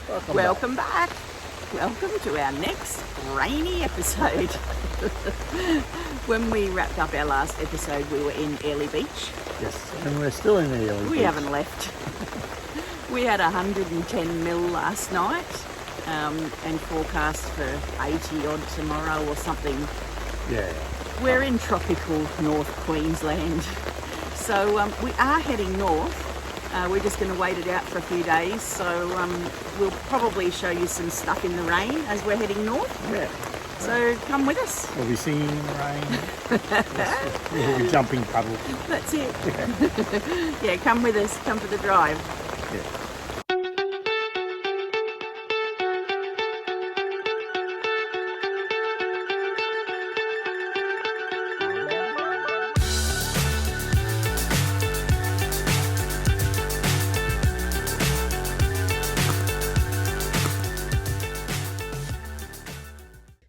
Welcome back. Welcome to our next rainy episode. When we wrapped up our last episode, we were in Airlie Beach. Yes, and we're still in the Airlie Beach. We haven't left. We had 110 mil last night and forecast for 80 odd tomorrow or something. Yeah. We're in tropical North Queensland. So we are heading north. We're just going to wait it out for a few days. So we'll probably show you some stuff in the rain as we're heading north. Yeah. So come with us. We'll be singing in the rain. We'll be jumping puddles. That's it. Yeah, come with us. Come for the drive. Yeah.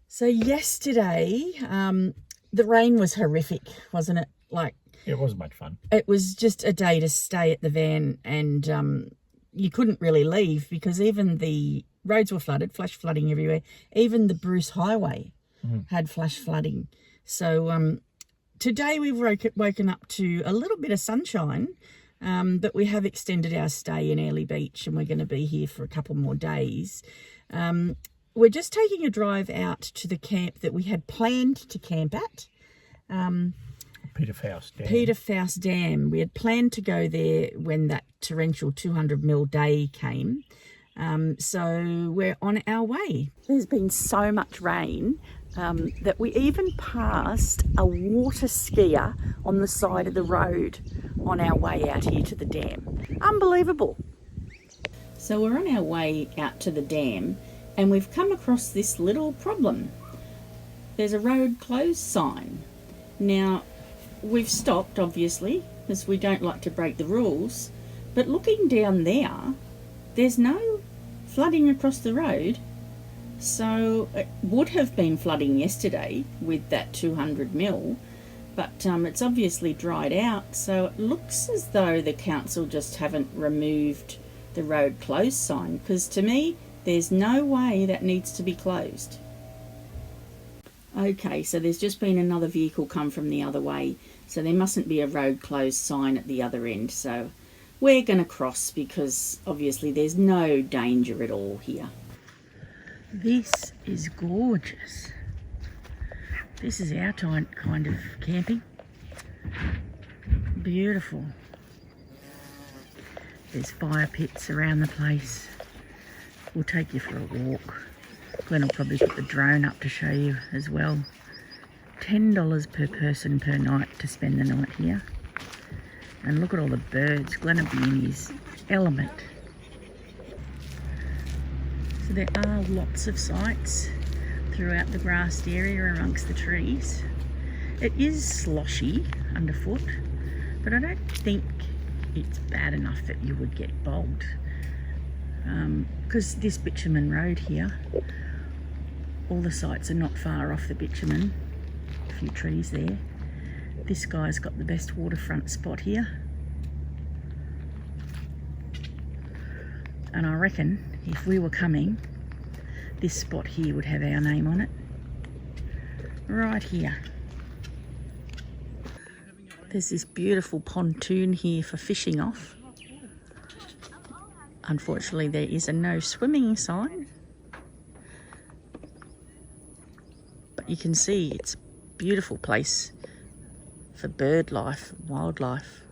So yesterday, the rain was horrific, wasn't it? Like, It wasn't much fun. it was just a day to stay at the van, and you couldn't really leave because even the roads were flooded, flash flooding everywhere. Even the Bruce Highway had flash flooding. So today we've woken up to a little bit of sunshine, but we have extended our stay in Airlie Beach, and we're going to be here for a couple more days. We're just taking a drive out to the camp that we had planned to camp at. Peter Faust Dam. Peter Faust Dam. We had planned to go there when that torrential 200 mil day came. So we're on our way. There's been so much rain that we even passed a water skier on the side of the road on our way out here to the dam. Unbelievable. So we're on our way out to the dam, and we've come across this little problem. There's a road closed sign. Now, we've stopped, obviously, because we don't like to break the rules, but looking down there, there's no flooding across the road. So it would have been flooding yesterday with that 200 mil, but it's obviously dried out, so it looks as though the council just haven't removed the road closed sign, because to me, there's no way that needs to be closed. Okay, so there's just been another vehicle come from the other way, so there mustn't be a road closed sign at the other end. So we're going to cross because obviously there's no danger at all here. This is gorgeous. This is our kind of camping. Beautiful. There's fire pits around the place. We'll take you for a walk. Glenn will probably put the drone up to show you as well. $10 per person per night to spend the night here. And look at all the birds. Glenn will be in his element. So there are lots of sites throughout the grassed area amongst the trees. It is sloshy underfoot, but I don't think it's bad enough that you would get bogged. Because this bitumen road here, all the sites are not far off the bitumen. A few trees there. This guy's got the best waterfront spot here. And I reckon if we were coming, this spot here would have our name on it. Right here. There's this beautiful pontoon here for fishing off. Unfortunately, there is a no swimming sign. But you can see it's a beautiful place for bird life, wildlife.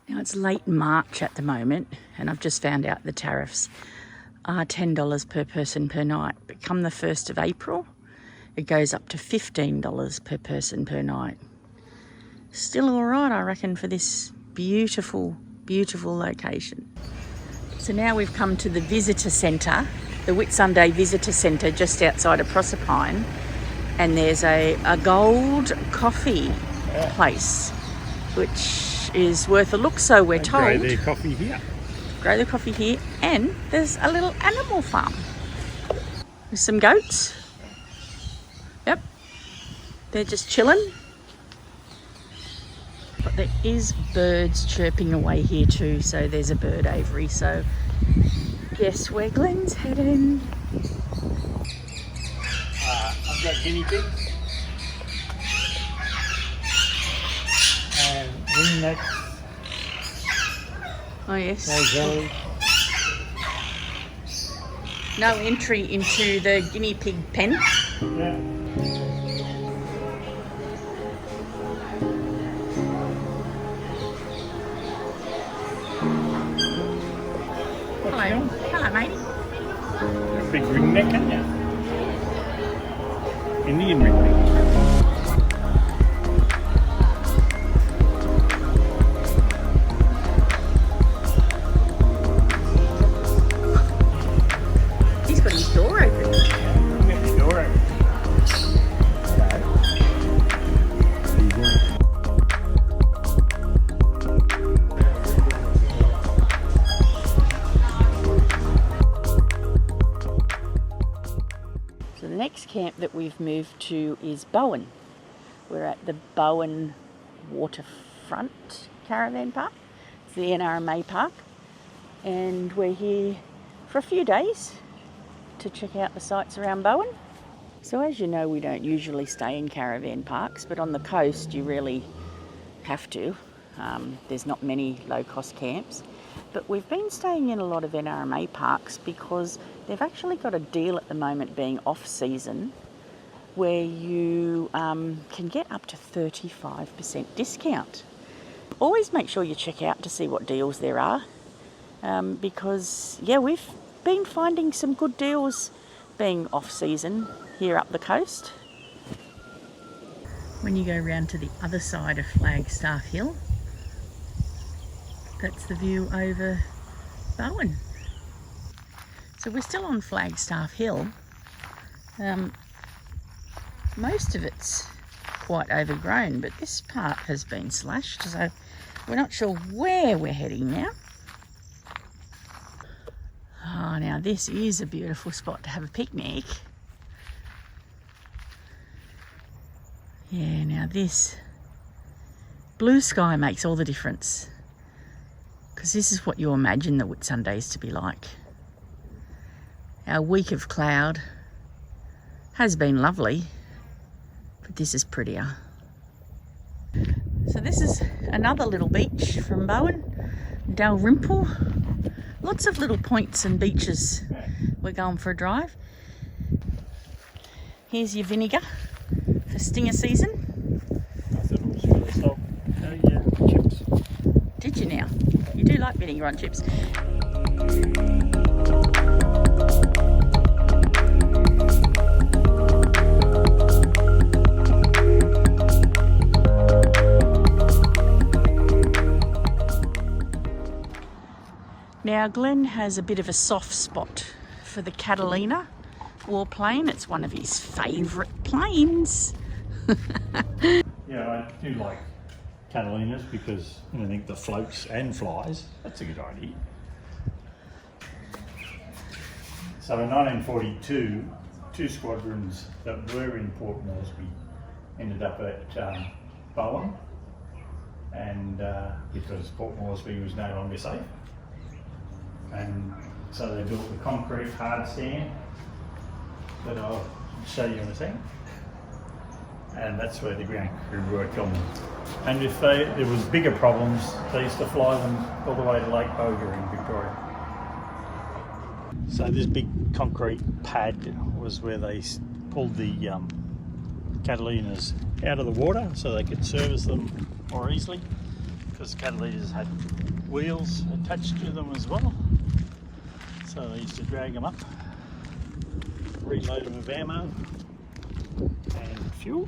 Now it's late March at the moment, and I've just found out the tariffs are $10 per person per night. But come the 1st of April, it goes up to $15 per person per night. Still all right, I reckon, for this beautiful, beautiful location. So now we've come to the visitor centre, the Whitsunday Visitor Centre just outside of Proserpine, and there's a gold coffee place, which is worth a look, so we're told. Grow their coffee here. Grow the coffee here, and there's a little animal farm with some goats. Yep, they're just chilling. But there is birds chirping away here too, so there's a bird aviary. So guess where Glenn's heading? I've got guinea pigs and ringnecks. Oh yes. Zellies. No entry into the guinea pig pen. Yeah. Hello. Hello, matey. A big ringneck, aren't you? Indian ringneck. He's got his door open. Yeah, get your door open. So the next camp that we've moved to is Bowen. We're at the Bowen Waterfront Caravan Park. It's the NRMA park. And we're here for a few days to check out the sights around Bowen. So as you know, we don't usually stay in caravan parks, but on the coast you really have to. There's not many low-cost camps. But we've been staying in a lot of NRMA parks because they've actually got a deal at the moment being off-season where you can get up to 35% discount. Always make sure you check out to see what deals there are because, yeah, we've been finding some good deals being off-season here up the coast. When you go round to the other side of Flagstaff Hill, that's the view over Bowen. So we're still on Flagstaff Hill. Most of it's quite overgrown, but this part has been slashed, so we're not sure where we're heading now. Oh, now this is a beautiful spot to have a picnic. Yeah, now this blue sky makes all the difference, because this is what you imagine the Whitsundays to be like. Our week of cloud has been lovely, but this is prettier. So this is another little beach from Bowen, Dalrymple. Lots of little points and beaches. We're going for a drive. Here's your vinegar for stinger season. I thought it was for the salt. Chips. Did you now? You do like vinegar on chips. Now Glenn has a bit of a soft spot for the Catalina warplane. It's one of his favourite planes. Yeah, I do like Catalinas because I think the floats and flies, that's a good idea. So in 1942, two squadrons that were in Port Moresby ended up at Bowen, and because Port Moresby was no longer safe. And so they built the concrete hard stand that I'll show you in a second. And that's where the ground crew worked on them. And if there was bigger problems, they used to fly them all the way to Lake Boga in Victoria. So this big concrete pad was where they pulled the Catalinas out of the water so they could service them more easily, because Catalinas had wheels attached to them as well. So they used to drag them up, reload them with ammo and fuel.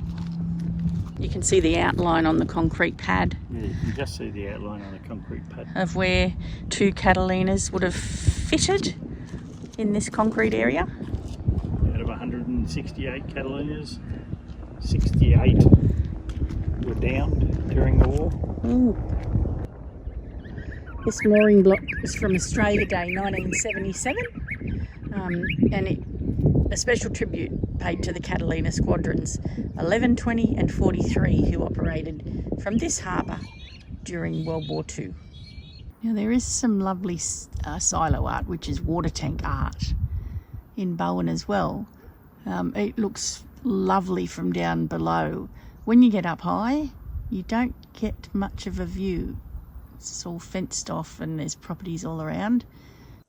You can see the outline on the concrete pad. Yeah, you can just see the outline on the concrete pad. Of where two Catalinas would have fitted in this concrete area. Out of 168 Catalinas, 68 were downed during the war. Ooh. This mooring block is from Australia Day 1977, and a special tribute paid to the Catalina squadrons 11, 20 and 43 who operated from this harbour during World War II. Now there is some lovely silo art, which is water tank art, in Bowen as well. It looks lovely from down below. When you get up high, you don't get much of a view. It's all fenced off and there's properties all around.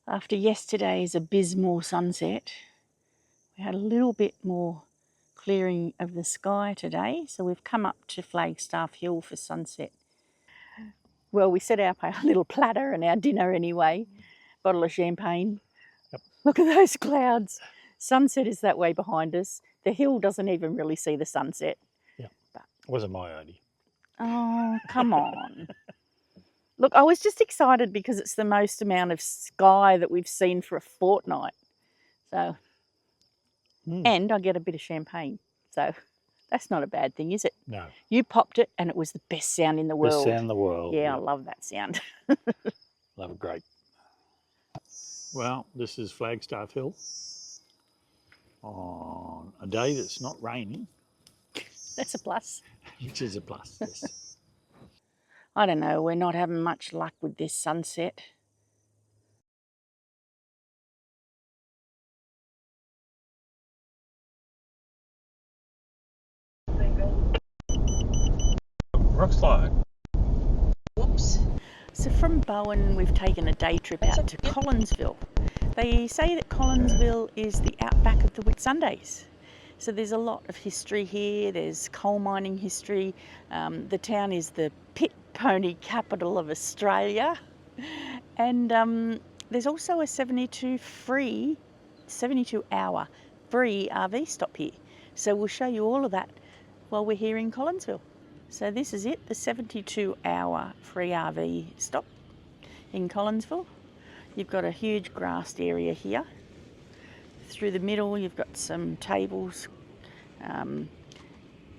After yesterday's abysmal sunset, we had a little bit more clearing of the sky today, so we've come up to Flagstaff Hill for sunset. Well, we set up our little platter and our dinner anyway. Bottle of champagne. Yep. Look at those clouds. Sunset is that way behind us. The hill doesn't even really see the sunset. Yeah, but it wasn't my idea. Oh, come on. Look, I was just excited because it's the most amount of sky that we've seen for a fortnight. So, and I get a bit of champagne. So that's not a bad thing, is it? No. You popped it and it was the best sound in the world. Best sound in the world. Yeah, I love that sound. Love it, great. Well, this is Flagstaff Hill on a day that's not raining. That's a plus. Which is a plus, yes. I don't know, we're not having much luck with this sunset. Looks like. Whoops. So from Bowen, we've taken a day trip out to Collinsville. They say that Collinsville is the outback of the Whitsundays. So there's a lot of history here. There's coal mining history. The town is the Pitt pony capital of Australia. And there's also a 72-hour free RV stop here. So we'll show you all of that while we're here in Collinsville. So this is it, the 72-hour free RV stop in Collinsville. You've got a huge grassed area here. Through the middle, you've got some tables,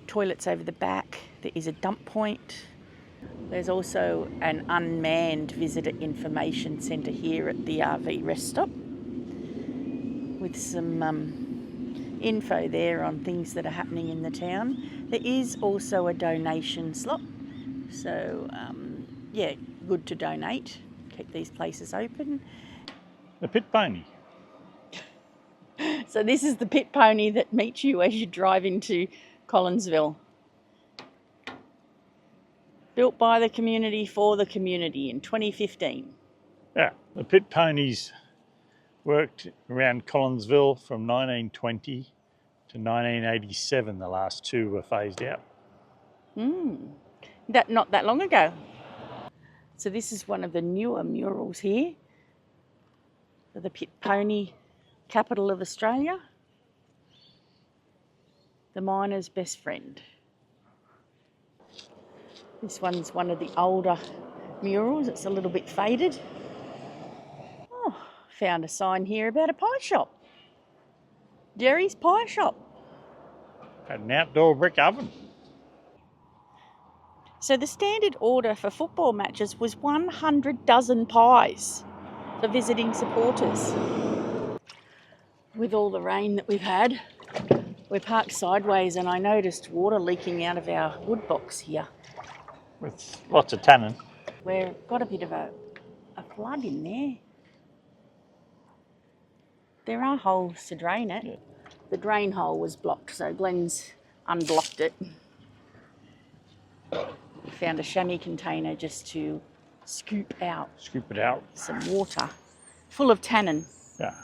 toilets over the back. There is a dump point. There's also an unmanned visitor information centre here at the RV rest stop with some info there on things that are happening in the town. There is also a donation slot, so yeah, good to donate, keep these places open. The Pitt pony. So this is the Pitt pony that meets you as you drive into Collinsville. Built by the community for the community in 2015. Yeah, the Pitt ponies worked around Collinsville from 1920 to 1987. The last two were phased out. Not that long ago. So this is one of the newer murals here. The Pitt pony capital of Australia. The miner's best friend. This one's one of the older murals. It's a little bit faded. Oh, found a sign here about a pie shop. Jerry's Pie Shop. Had an outdoor brick oven. So the standard order for football matches was 100 dozen pies for visiting supporters. With all the rain that we've had, we're parked sideways and I noticed water leaking out of our wood box here. With lots of tannin. We've got a bit of a flood in there. There are holes to drain it. Yeah. The drain hole was blocked, so Glenn's unblocked it. Found a chamois container just to scoop it out some water full of tannin. Yeah.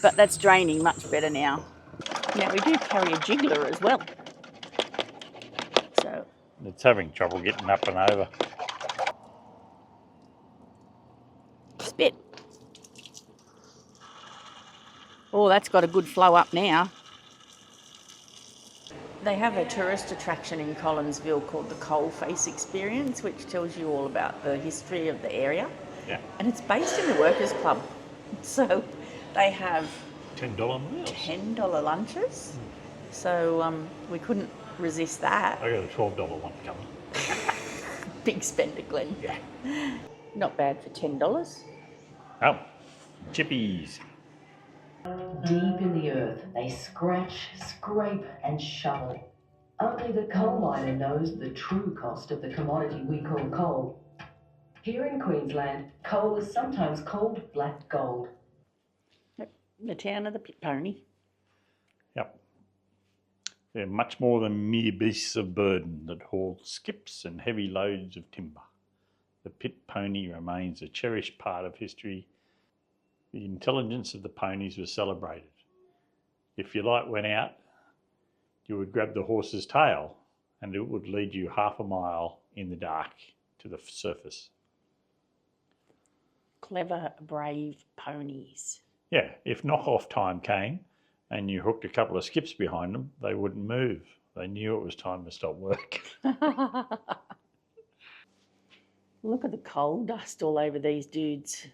But that's draining much better now. Now we do carry a jiggler as well. So it's having trouble getting up and over. Spit. Oh, that's got a good flow up now. They have a tourist attraction in Collinsville called the Coalface Experience, which tells you all about the history of the area. Yeah. And it's based in the Workers' Club. So they have $10 meals. $10 lunches. So we couldn't resist that. I got a $12 one coming. Big spender, Glenn. Yeah. Not bad for $10. Oh, chippies. Deep in the earth, they scratch, scrape, and shovel. Only the coal miner knows the true cost of the commodity we call coal. Here in Queensland, coal is sometimes called black gold. The town of the Pitt Pony. Yep. They're much more than mere beasts of burden that haul skips and heavy loads of timber. The Pitt pony remains a cherished part of history. The intelligence of the ponies was celebrated. If your light went out, you would grab the horse's tail and it would lead you half a mile in the dark to the surface. Clever, brave ponies. Yeah, if knock-off time came and you hooked a couple of skips behind them, they wouldn't move. They knew it was time to stop work. Look at the coal dust all over these dudes.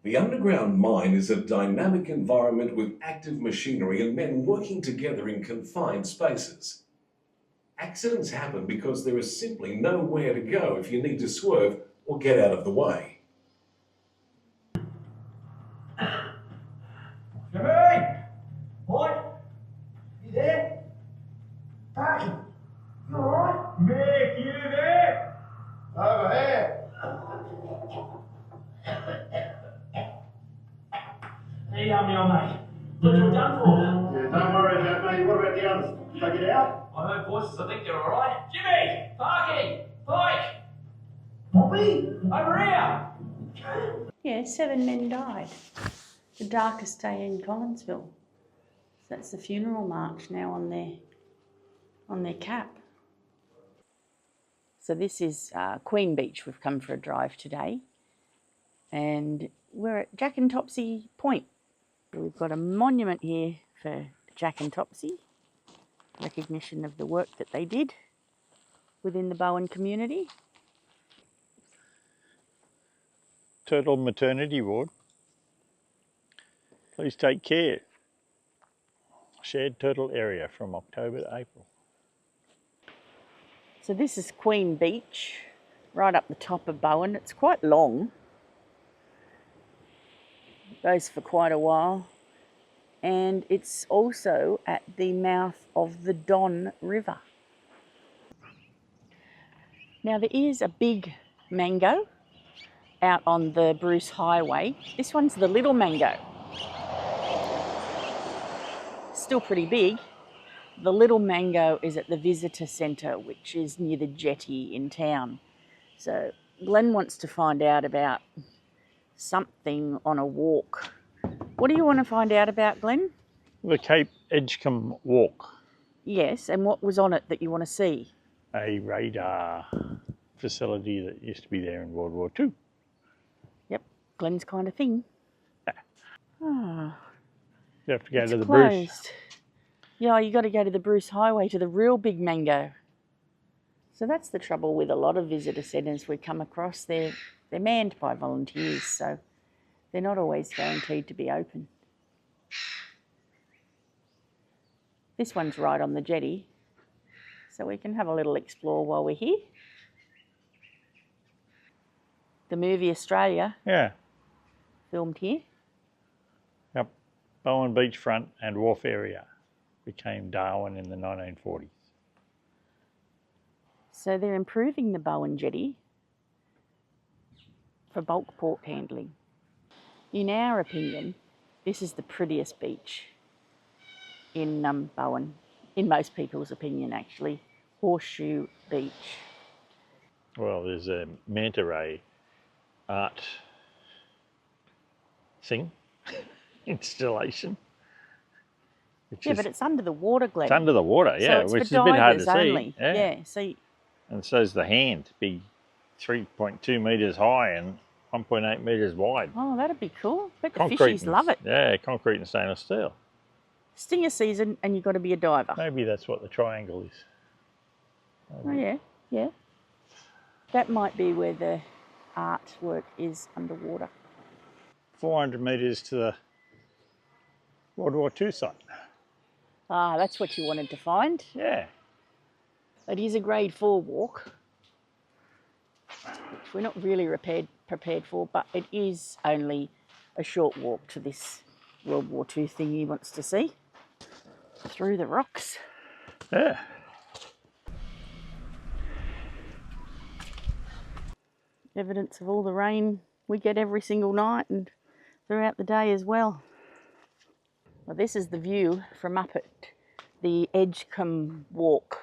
The underground mine is a dynamic environment with active machinery and men working together in confined spaces. Accidents happen because there is simply nowhere to go if you need to swerve or get out of the way. Jimmy! What? You there? Parky, you alright? Mick, you there? Over here. There you are, me old mate. What you done for? Yeah, don't worry about me. What about the others? Did they get out? I heard voices, I think they're alright. Jimmy! Parky! Pike! Poppy? Over here! Yeah, 7 men died. The darkest day in Collinsville. So that's the funeral march now on their cap. So this is Queen Beach. We've come for a drive today. And we're at Jack and Topsy Point. We've got a monument here for Jack and Topsy. Recognition of the work that they did within the Bowen community. Turtle maternity ward. Please take care. Shared turtle area from October to April. So this is Queen Beach, right up the top of Bowen. It's quite long. It goes for quite a while. And it's also at the mouth of the Don River. Now there is a big mango out on the Bruce Highway. This one's the little mango. Still pretty big. The little mango is at the visitor centre, which is near the jetty in town. So Glenn wants to find out about something on a walk. What do you want to find out about, Glenn? The Cape Edgecombe Walk. Yes, and what was on it that you want to see? A radar facility that used to be there in World War II. Yep, Glenn's kind of thing. Yeah. Ah, You have to go it's to the closed. Bruce. Yeah, you got to go to the Bruce Highway to the real big mango. So that's the trouble with a lot of visitor centres we come across. They're manned by volunteers, so they're not always guaranteed to be open. This one's right on the jetty, so we can have a little explore while we're here. The movie Australia, Yeah. filmed here. Yep. Bowen beachfront and wharf area became Darwin in the 1940s. So they're improving the Bowen jetty for bulk port handling. In our opinion, this is the prettiest beach in Bowen. In most people's opinion, actually. Horseshoe Beach. Well, there's a manta ray art thing, installation. Yeah, but it's under the water, Glenn. It's under the water, yeah, so it's which for is a bit hard to divers see. only. Yeah, so And so's the hand, big 3.2 metres high and 1.8 metres wide. oh, that'd be cool. Bet the Concrete fishies and- love it. Yeah, concrete and stainless steel. Stinger season and you've got to be a diver. Maybe that's what the triangle is. Oh, yeah, yeah. That might be where the artwork is underwater. 400 metres to the World War II site. Ah, that's what you wanted to find. Yeah. It is a grade 4 walk, which we're not really prepared for, but it is only a short walk to this World War II thing he wants to see. through the rocks. Yeah. Evidence of all the rain we get every single night and throughout the day as well. Well, this is the view from up at the Edgecombe Walk.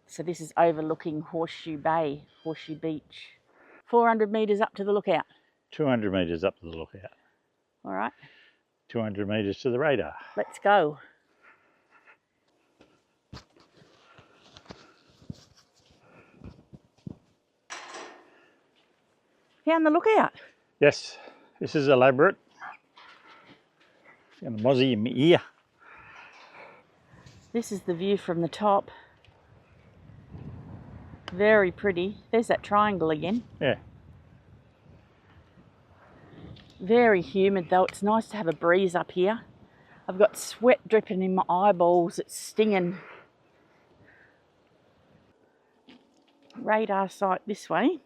So this is overlooking Horseshoe Bay, Horseshoe Beach. 400 metres up to the lookout. 200 metres up to the lookout. All right. 200 metres to the radar. Let's go. Found the lookout. Yes, this is elaborate. It's going to mozzie in my ear. This is the view from the top. Very pretty. There's that triangle again. Yeah. Very humid though. It's nice to have a breeze up here. I've got sweat dripping in my eyeballs. It's stinging. Radar site this way.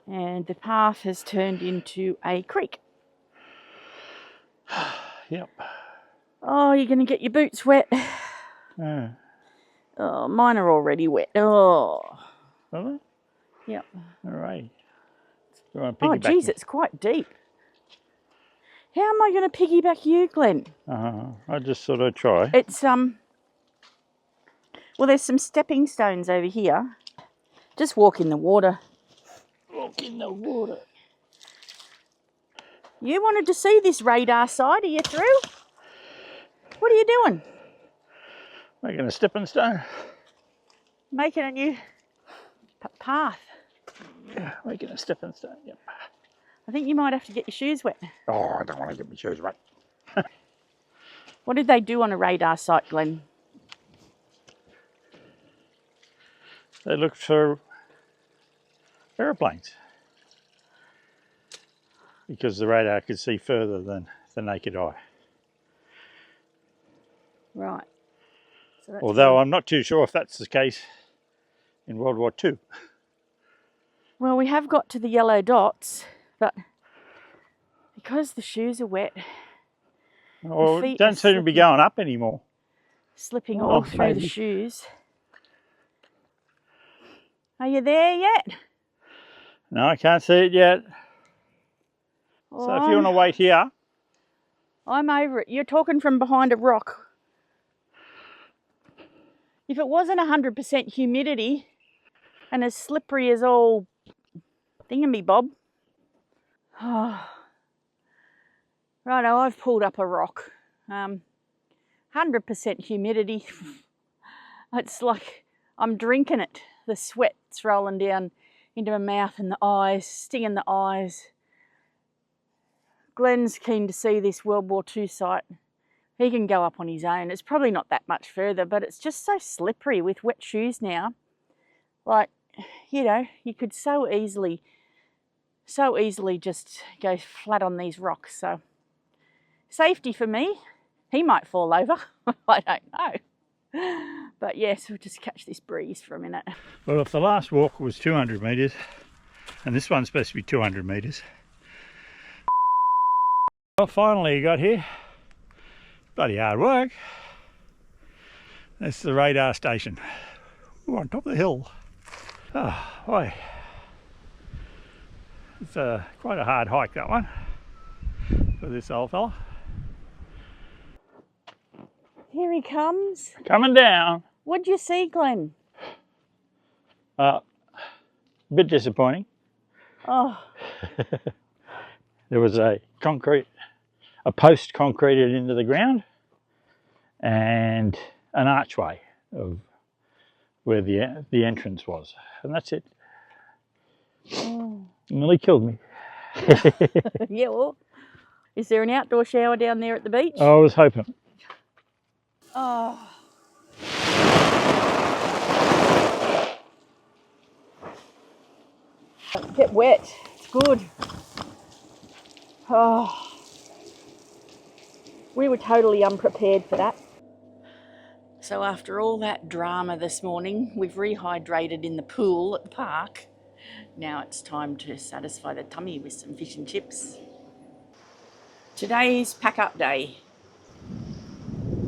And the path has turned into a creek. Yep. Oh, you're going to get your boots wet. Yeah. Oh, mine are already wet. Oh. Are they? Yep. All right. You want to Oh, piggyback geez, me? it's quite deep. How am I going to piggyback you, Glenn? I just thought I'd try. It's, well, there's some stepping stones over here. Just walk in the water. Walk in the water. You wanted to see this radar site. Are you through? What are you doing? Making a stepping stone. Making a new path. Yeah, making a stepping stone, yep. I think you might have to get your shoes wet. Oh, I don't want to get my shoes wet. What did they do on a radar site, Glenn? They looked for aeroplanes. Because the radar could see further than the naked eye. Right. So that's Although I'm not too sure if that's the case in World War II. Well, we have got to the yellow dots, but because the shoes are wet, Well, feet it don't are seem to be slipping. going up anymore. Slipping Oh, all through maybe. the shoes. Are you there yet? No, I can't see it yet. So if you want to wait here, I'm over it. You're talking from behind a rock. If it wasn't 100% humidity and as slippery as all thingamabob. Oh. Righto, I've pulled up a rock. 100% humidity. It's like I'm drinking it. The sweat's rolling down into my mouth and the eyes, stinging the eyes. Glenn's keen to see this World War II site. He can go up on his own. It's probably not that much further, but it's just so slippery with wet shoes now. Like, you know, you could so easily just go flat on these rocks. So, safety for me. He might fall over. I don't know. But yes, we'll just catch this breeze for a minute. well, if the last walk was 200 metres, and this one's supposed to be 200 metres. Well, finally you got here. Bloody hard work. That's the radar station. Ooh, on top of the hill. Oh, boy. It's quite a hard hike, that one, for this old fella. Here he comes. Coming down. What'd you see, Glenn? A bit disappointing. Oh, There was a post concreted into the ground and an archway of where the entrance was, and that's it. Nearly killed me. yeah, well, is there an outdoor shower down there at the beach? I was hoping. Oh. Get wet. It's good. Oh. We were totally unprepared for that. So after all that drama this morning, we've rehydrated in the pool at the park. Now it's time to satisfy the tummy with some fish and chips. Today's pack up day.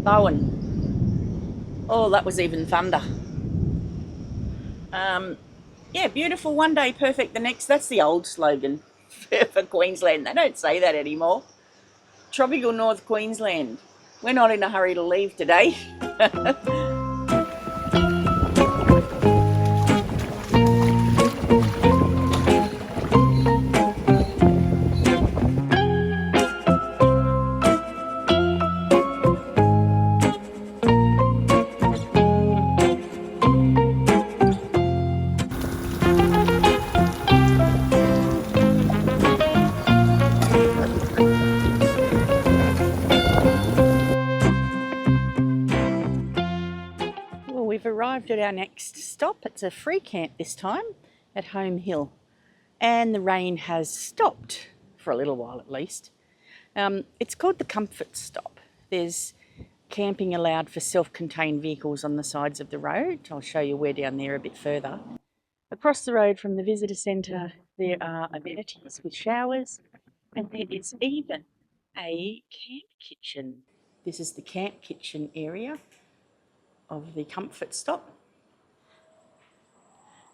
Bowen. Oh, that was even thunder. Yeah, beautiful one day, perfect the next. That's the old slogan for Queensland. They don't say that anymore. Tropical North Queensland. We're not in a hurry to leave today. Well, we've arrived at our next stop. It's a free camp this time at Home Hill. And the rain has stopped, for a little while at least. It's called the Comfort Stop. There's camping allowed for self-contained vehicles on the sides of the road. I'll show you where down there a bit further. Across the road from the visitor centre, there are amenities with showers, and there is even a camp kitchen. This is the camp kitchen area of the Comfort Stop.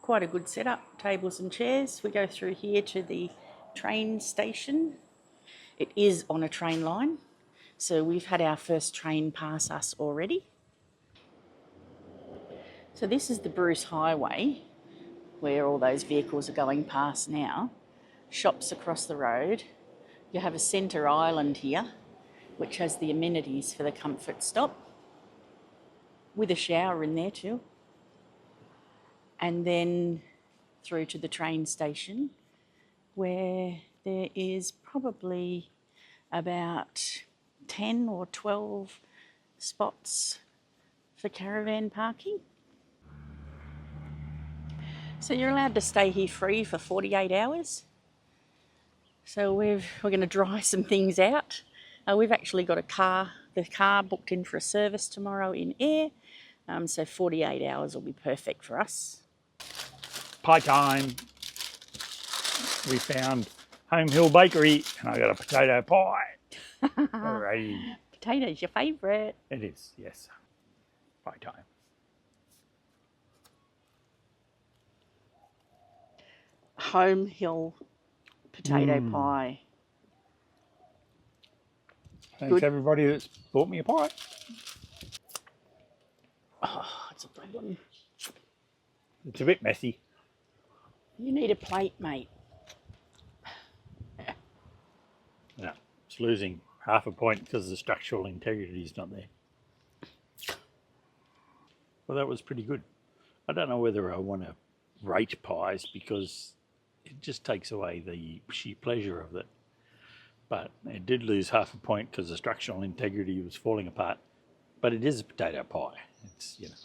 Quite a good setup, tables and chairs. We go through here to the train station. It is on a train line, so we've had our first train pass us already. So this is the Bruce Highway, where all those vehicles are going past now. Shops across the road. You have a centre island here, which has the amenities for the Comfort Stop, with a shower in there too. And then through to the train station, where there is probably about 10 or 12 spots for caravan parking. So you're allowed to stay here free for 48 hours. So we're going to dry some things out. We've actually got the car booked in for a service tomorrow in Ayr. So 48 hours will be perfect for us. Pie time. We found Home Hill Bakery and I got a potato pie. Alrighty. Potatoes, your favourite. It is, yes. Pie time. Home Hill potato pie. Thanks Good. everybody that's bought me a pie. Oh, it's a big one. It's a bit messy. You need a plate, mate. Yeah, it's losing half a point because the structural integrity is not there. Well, that was pretty good. I don't know whether I want to rate pies because it just takes away the sheer pleasure of it. But it did lose half a point because the structural integrity was falling apart. But it is a potato pie. It's, you know.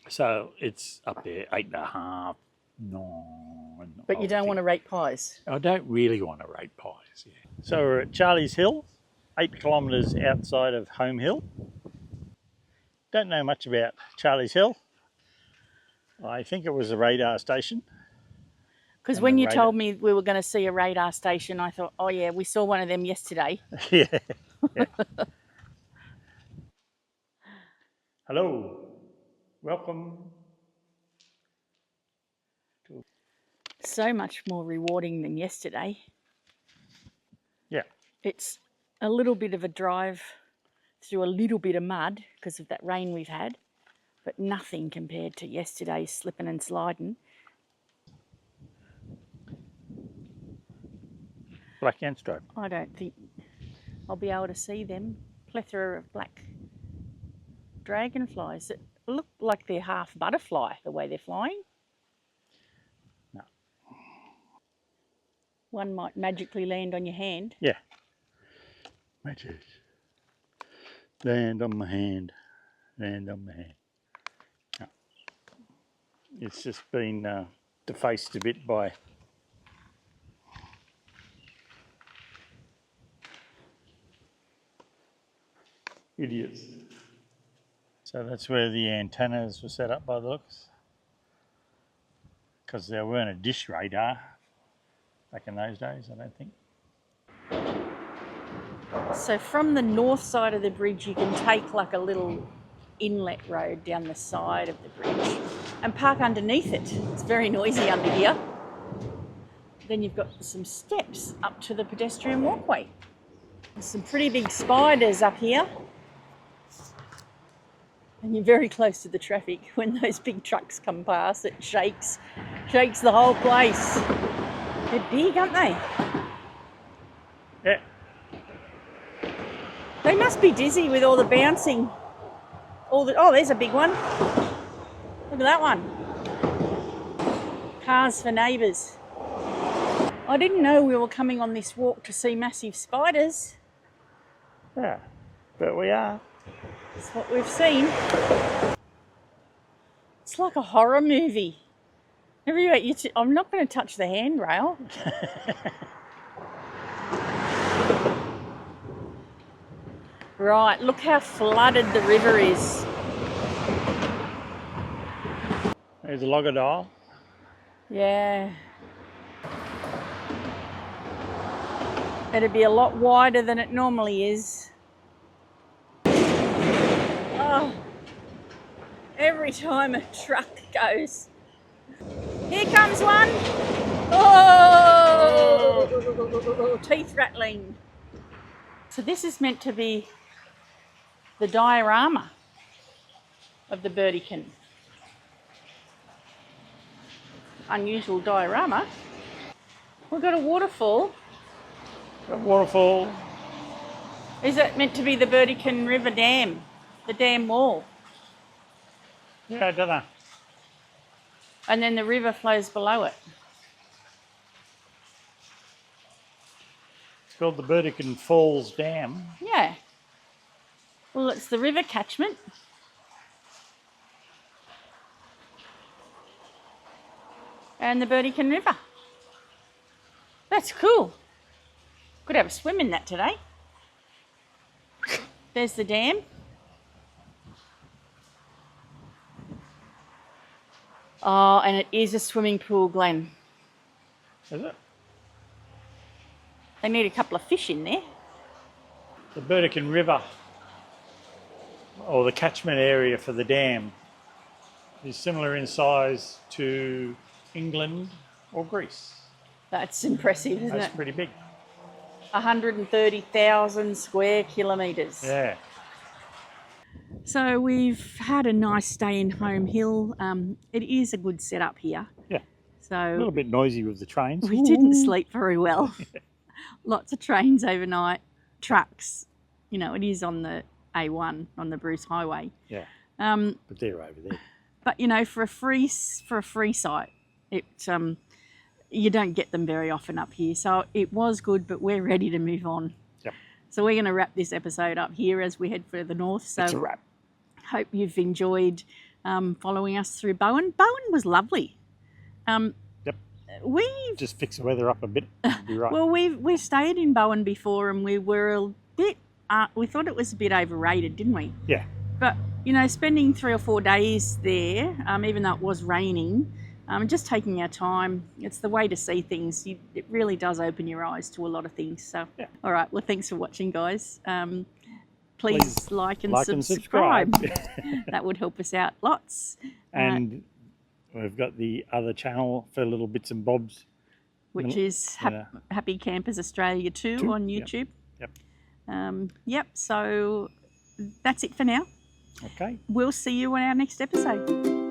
So it's up there, 8.5, 9. But you don't want to rate pies. I don't really want to rate pies, yeah. So we're at Charlie's Hill, 8 kilometres outside of Home Hill. Don't know much about Charlie's Hill. I think it was a radar station. Because when you told me we were going to see a radar station, I thought, oh yeah, we saw one of them yesterday. Yeah. Hello. Welcome. So much more rewarding than yesterday. Yeah. It's a little bit of a drive through a little bit of mud because of that rain we've had, but nothing compared to yesterday's slipping and sliding. Black and stripe. I don't think I'll be able to see them. Plethora of black dragonflies that look like they're half butterfly the way they're flying. No. One might magically land on your hand. Yeah. Magic. Land on my hand. Land on my hand. No. It's just been defaced a bit by idiots. So that's where the antennas were set up by the looks. Because there weren't a dish radar back in those days, I don't think. So from the north side of the bridge, you can take like a little inlet road down the side of the bridge and park underneath it. It's very noisy under here. Then you've got some steps up to the pedestrian walkway. There's some pretty big spiders up here. And you're very close to the traffic. When those big trucks come past, it shakes the whole place. They're big, aren't they? Yeah. They must be dizzy with all the bouncing. Oh, there's a big one. Look at that one. Cars for neighbours. I didn't know we were coming on this walk to see massive spiders. Yeah, but we are. That's what we've seen. It's like a horror movie. I'm not going to touch the handrail. Right, look how flooded the river is. There's a logger dial. Yeah. It'd be a lot wider than it normally is. Oh, every time a truck goes. Here comes one. Oh, teeth rattling. So this is meant to be the diorama of the Burdekin. Unusual diorama. We've got a waterfall. A waterfall. Is it meant to be the Burdekin River Dam? The dam wall? Yeah, I don't know. And then the river flows below it. It's called the Burdekin Falls Dam. Yeah. Well, it's the river catchment. And the Burdekin River. That's cool. Could have a swim in that today. There's the dam. Oh, and it is a swimming pool, Glenn. Is it? They need a couple of fish in there. The Burdekin River, or the catchment area for the dam, is similar in size to England or Greece. That's impressive, isn't That's it? pretty big. 130,000 square kilometres. Yeah. So we've had a nice stay in Home Hill. It is a good setup here. Yeah. So A little bit noisy with the trains. we didn't sleep very well. Lots of trains overnight, trucks. You know, it is on the A1 on the Bruce Highway. Yeah. But But they're over there. But you know, for a free site, it you don't get them very often up here. So it was good, but we're ready to move on. Yep. So we're going to wrap this episode up here as we head further north. So It's a wrap. hope you've enjoyed following us through Bowen. Bowen was lovely. Yep. We Just fix the weather up a bit. It'll be right. Well, we've stayed in Bowen before, and we were a bit. We thought it was a bit overrated, didn't we? Yeah. But you know, spending 3 or 4 days there, even though it was raining, just taking our time, it's the way to see things. It really does open your eyes to a lot of things. So, Yeah. All right. Well, thanks for watching, guys. Please like and like and subscribe. subscribe. That would help us out lots. And we've got the other channel for little bits and bobs. Which is Happy Campers Australia 2 on YouTube. Yep. So that's it for now. Okay. We'll see you on our next episode.